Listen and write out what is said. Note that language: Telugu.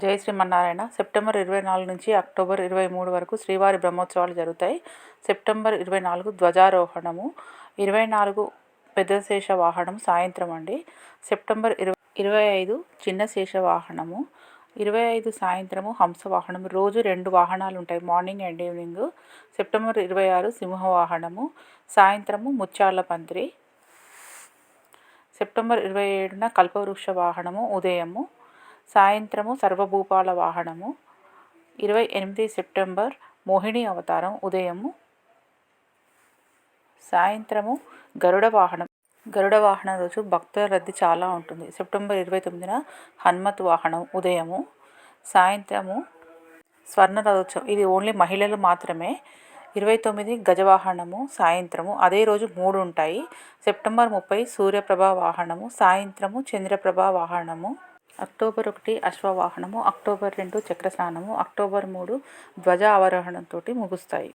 జై శ్రీమన్నారాయణ. సెప్టెంబర్ 24 నుంచి అక్టోబర్ 23 వరకు శ్రీవారి బ్రహ్మోత్సవాలు జరుగుతాయి. సెప్టెంబర్ 24 ధ్వజారోహణము, 24 పెద్ద శేష వాహనం సాయంత్రం అండి. సెప్టెంబర్ 25 చిన్న శేష వాహనము, 25 సాయంత్రము హంస వాహనం. రోజు 2 వాహనాలు ఉంటాయి, మార్నింగ్ అండ్ ఈవినింగ్. సెప్టెంబర్ 26 సింహ వాహనము, సాయంత్రము ముత్యాల పందిరి. సెప్టెంబర్ 27న కల్పవృక్ష వాహనము ఉదయము, సాయంత్రము సర్వభూపాల వాహనము. 28 సెప్టెంబర్ మోహిని అవతారం ఉదయము, సాయంత్రము గరుడ వాహనం. గరుడ వాహనం రోజు భక్తుల రద్దీ చాలా ఉంటుంది. సెప్టెంబర్ 29న హనుమత్ వాహనం ఉదయము, సాయంత్రము స్వర్ణ రథోత్సవం, ఇది ఓన్లీ మహిళలు మాత్రమే. 29 గజవాహనము సాయంత్రము, అదే రోజు 3 ఉంటాయి. సెప్టెంబర్ 30 సూర్యప్రభ వాహనము, సాయంత్రము చంద్రప్రభ వాహనము. అక్టోబర్ 1 అశ్వవాహనము, అక్టోబర్ 2 చక్రస్నానము, అక్టోబర్ 3 ధ్వజ అవరోహణంతో ముగుస్తాయి.